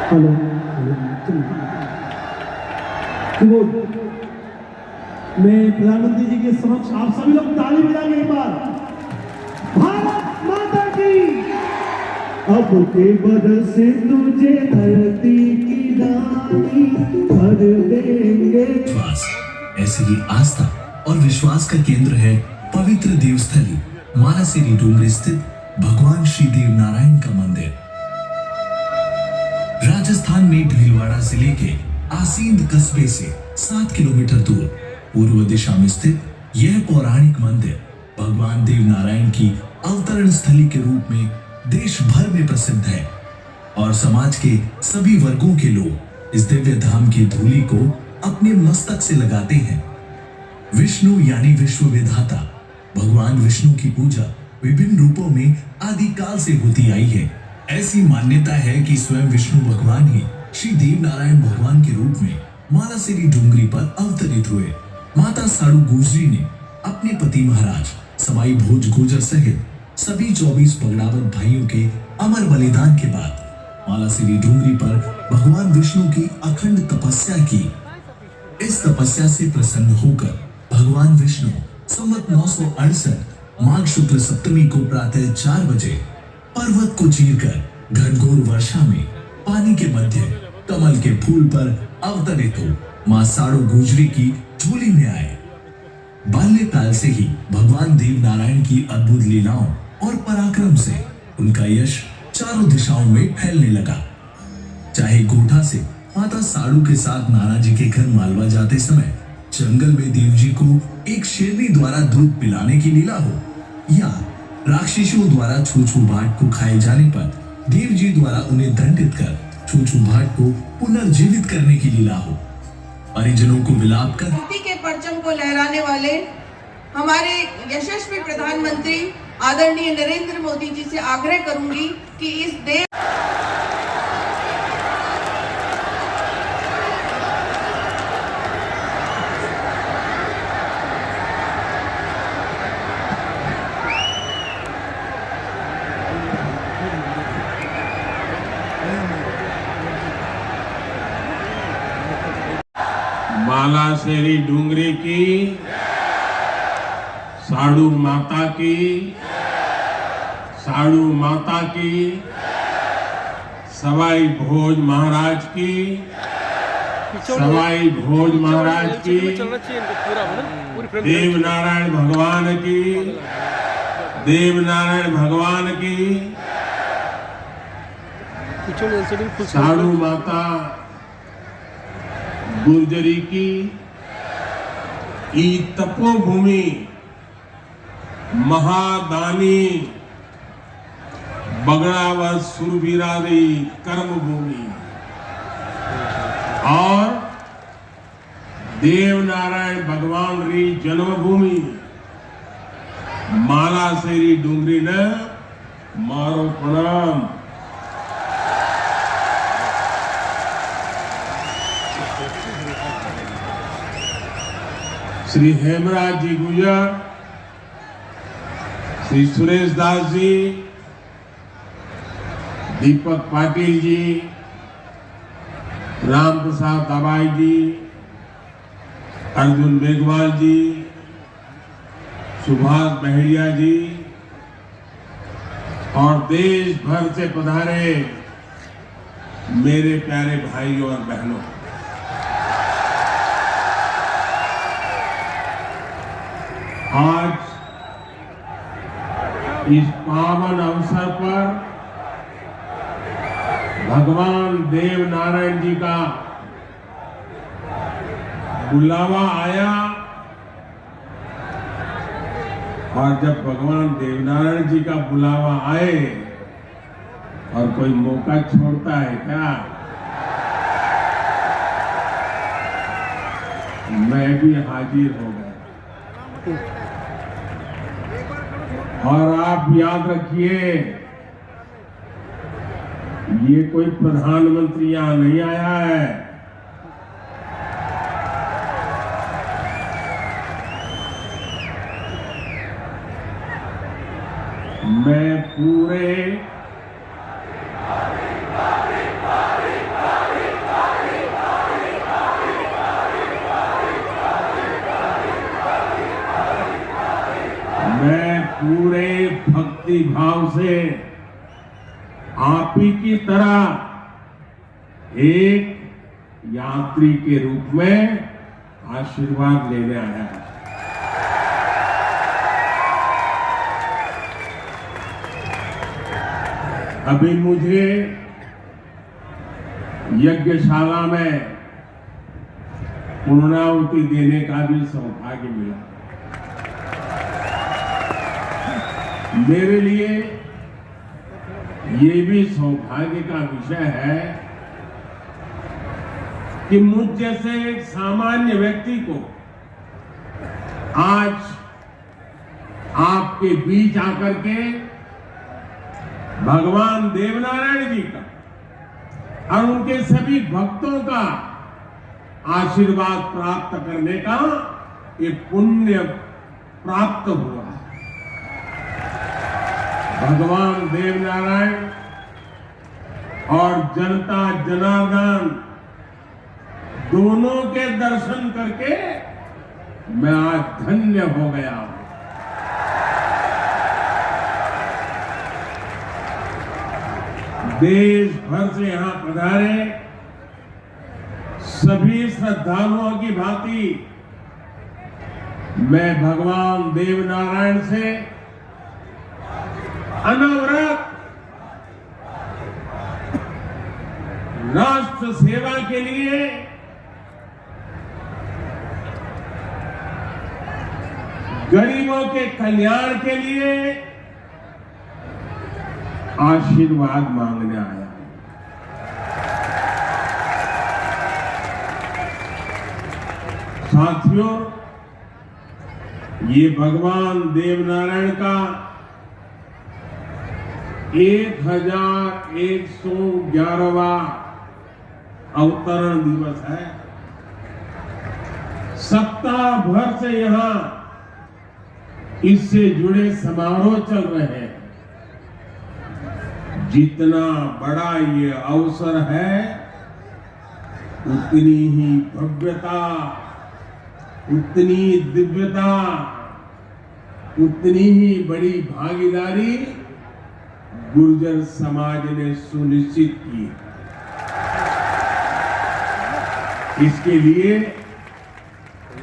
Hello hello मैं प्रधानमंत्री जी के समक्ष आप सभी लोग ताली बजाएंगे एक बार। भारत माता की। अब के बरसे तुझे धरती की रानी भर देंगे। ऐसी ही आस्था और विश्वास का केंद्र है पवित्र देवस्थली मालासेरी डूंगरी स्थित भगवान श्री देव नारायण का मंदिर। राजस्थान में भीलवाड़ा जिले के आसींद कस्बे से 7 किलोमीटर दूर पूर्व दिशा में स्थित यह पौराणिक मंदिर भगवान देव नारायण की अवतरण स्थली के रूप में देश भर में प्रसिद्ध है और समाज के सभी वर्गों के लोग इस दिव्य धाम की धूली को अपने मस्तक से लगाते हैं। विष्णु यानी विश्व विधाता भगवान विष्णु की पूजा विभिन्न रूपों में आदिकाल से होती आई है। ऐसी मान्यता है कि स्वयं विष्णु भगवान ही श्री देव नारायण भगवान के रूप में मालासेरी डूंगरी पर अवतरित हुए। माता साड़ू गुजरी ने अपने पति महाराज सवाई भोज गुजर सहित सभी 24 पगड़ावत भाइयों के अमर बलिदान के बाद मालासेरी डूंगरी पर भगवान विष्णु की अखंड तपस्या की। इस तपस्या से प्रसन्न होकर भगवान विष्णु संवत 968 माघ शुक्ल सप्तमी को प्रातः 4 बजे पर्वत को चीरकर घनघोर वर्षा में पानी के मध्य कमल के फूल पर अवतरित हो मां साड़ू गुजरी की झोली में आए। बाल्यकाल से ही भगवान देव नारायण की अद्भुत लीलाओं और पराक्रम से उनका यश चारों दिशाओं में फैलने लगा। चाहे गोठा से माता साड़ू के साथ नाना जी के घर मालवा जाते समय जंगल में देव जी को एक शेरनी द्वारा दूध पिलाने की लीला हो या राक्षसों द्वारा छूछू भाट को खाए जाने पर देव जी द्वारा उन्हें दंडित कर छूछू भाट को पुनर्जीवित करने की लीला हो, परिजनों को विलाप कर के परचम को लहराने वाले हमारे यशस्वी प्रधानमंत्री आदरणीय नरेंद्र मोदी जी से आग्रह करूंगी कि इस देश मालासेरी डूंगरी की साड़ू माता की साड़ू माता की सवाई भोज महाराज की सवाई भोज महाराज की देव नारायण भगवान की देव नारायण भगवान की साड़ू माता गुर्जरी की ई तपोभूमि महादानी बगड़ावत सुरवीरादी कर्म भूमि और देव नारायण भगवान री जन्मभूमि मालासेरी डूंगरी ने मारो प्रणाम। श्री हेमराज जी गुजर, श्री सुरेश दास जी, दीपक पाटिल जी, राम प्रसाद दबाई जी, अर्जुन मेघवाल जी, सुभाष बहेड़िया जी और देश भर से पधारे मेरे प्यारे भाइयों और बहनों, आज इस पावन अवसर पर भगवान देव नारायण जी का बुलावा आया और जब भगवान देव नारायण जी का बुलावा आए और कोई मौका छोड़ता है क्या? मैं भी हाजिर हो गया। और आप याद रखिए, ये कोई प्रधानमंत्री यहां नहीं आया है, मैं पूरे पूरे भक्ति भाव से आप ही की तरह एक यात्री के रूप में आशीर्वाद लेने आया है। अभी मुझे यज्ञशाला में पूर्णाहुति देने का भी सौभाग्य मिला। मेरे लिए ये भी सौभाग्य का विषय है कि मुझ जैसे एक सामान्य व्यक्ति को आज आपके बीच आकर के भगवान देवनारायण जी का और उनके सभी भक्तों का आशीर्वाद प्राप्त करने का ये पुण्य प्राप्त हुआ है। भगवान देवनारायण और जनता जनार्दन दोनों के दर्शन करके मैं आज धन्य हो गया हूं। देश भर से यहां पधारे सभी श्रद्धालुओं की भांति मैं भगवान देवनारायण से अनवरत राष्ट्र सेवा के लिए गरीबों के कल्याण के लिए आशीर्वाद मांगने आया। साथियों, ये भगवान देवनारायण का 1111वां अवतरण दिवस है। सप्ताह भर से यहां इससे जुड़े समारोह चल रहे हैं। जितना बड़ा ये अवसर है उतनी ही भव्यता, उतनी दिव्यता, उतनी ही बड़ी भागीदारी गुर्जर समाज ने सुनिश्चित की। इसके लिए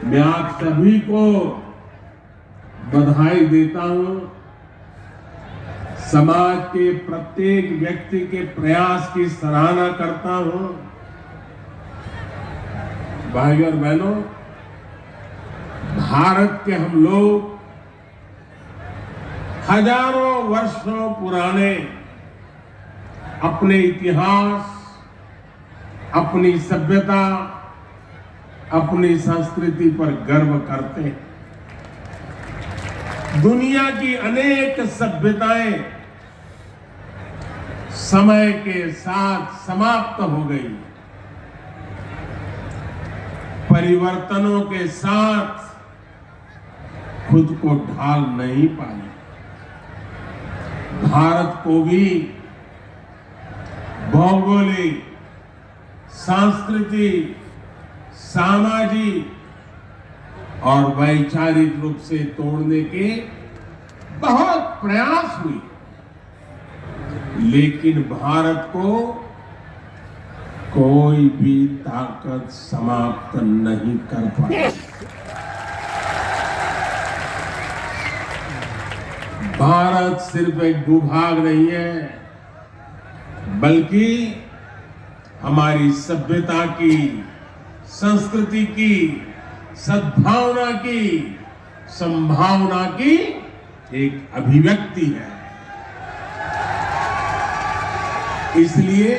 मैं आप सभी को बधाई देता हूं। समाज के प्रत्येक व्यक्ति के प्रयास की सराहना करता हूं। भाइयों और बहनों, भारत के हम लोग हजारों वर्षों पुराने अपने इतिहास, अपनी सभ्यता, अपनी संस्कृति पर गर्व करते हैं। दुनिया की अनेक सभ्यताएं समय के साथ समाप्त हो गई, परिवर्तनों के साथ खुद को ढाल नहीं पाई। भारत को भी भौगोलिक, सांस्कृतिक, सामाजिक और वैचारिक रूप से तोड़ने के बहुत प्रयास हुए, लेकिन भारत को कोई भी ताकत समाप्त नहीं कर पाई। भारत सिर्फ एक भूभाग नहीं है, बल्कि हमारी सभ्यता की, संस्कृति की, सद्भावना की, संभावना की एक अभिव्यक्ति है। इसलिए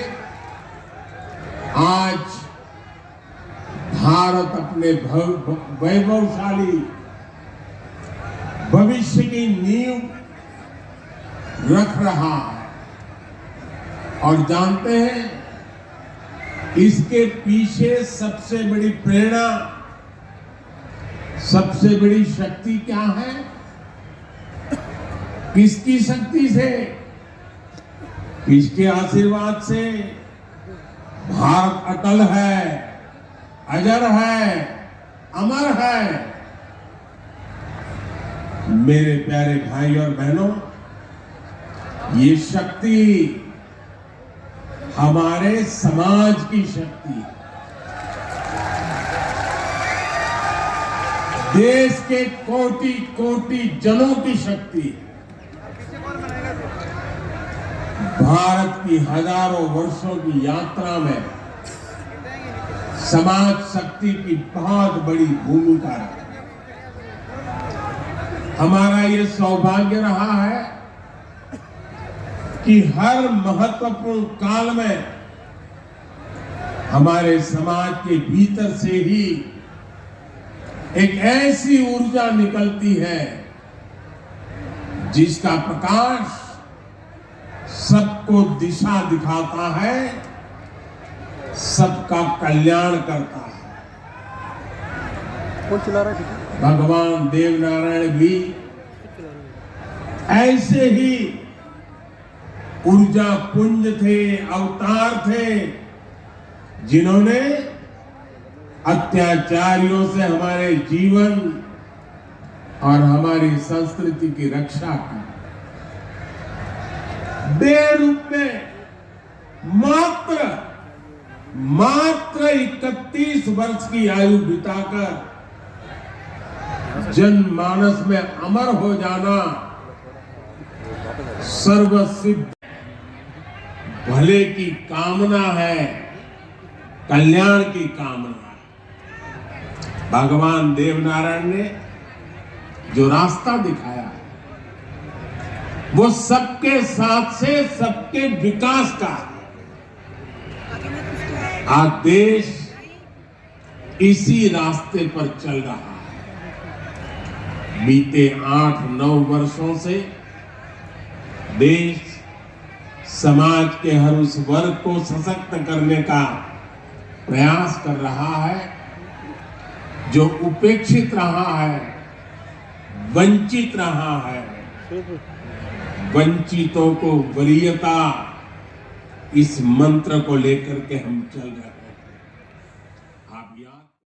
आज भारत अपने वैभवशाली भविष्य की नींव रख रहा है और जानते हैं इसके पीछे सबसे बड़ी प्रेरणा, सबसे बड़ी शक्ति क्या है? किसकी शक्ति से? किसके आशीर्वाद से? भारत अटल है, अजर है, अमर है। मेरे प्यारे भाई और बहनों, ये शक्ति हमारे समाज की शक्ति है। देश के कोटि कोटि जनों की शक्ति है। भारत की हजारों वर्षों की यात्रा में समाज शक्ति की बहुत बड़ी भूमिका है। हमारा ये सौभाग्य रहा है कि हर महत्वपूर्ण काल में हमारे समाज के भीतर से ही एक ऐसी ऊर्जा निकलती है जिसका प्रकाश सबको दिशा दिखाता है, सबका कल्याण करता है। भगवान देवनारायण भी ऐसे ही ऊर्जा पुंज थे, अवतार थे, जिन्होंने अत्याचारियों से हमारे जीवन और हमारी संस्कृति की रक्षा की। देह रूप में मात्र 31 वर्ष की आयु बिताकर जनमानस में अमर हो जाना सर्वसिद्ध भले की कामना है, कल्याण की कामना है। भगवान देवनारायण ने जो रास्ता दिखाया है वो सबके साथ से सबके विकास का है। आज देश इसी रास्ते पर चल रहा है। बीते 8-9 वर्षों से देश समाज के हर उस वर्ग को सशक्त करने का प्रयास कर रहा है जो उपेक्षित रहा है, वंचित रहा है। वंचितों को वरीयता, इस मंत्र को लेकर के हम चल रहे हैं।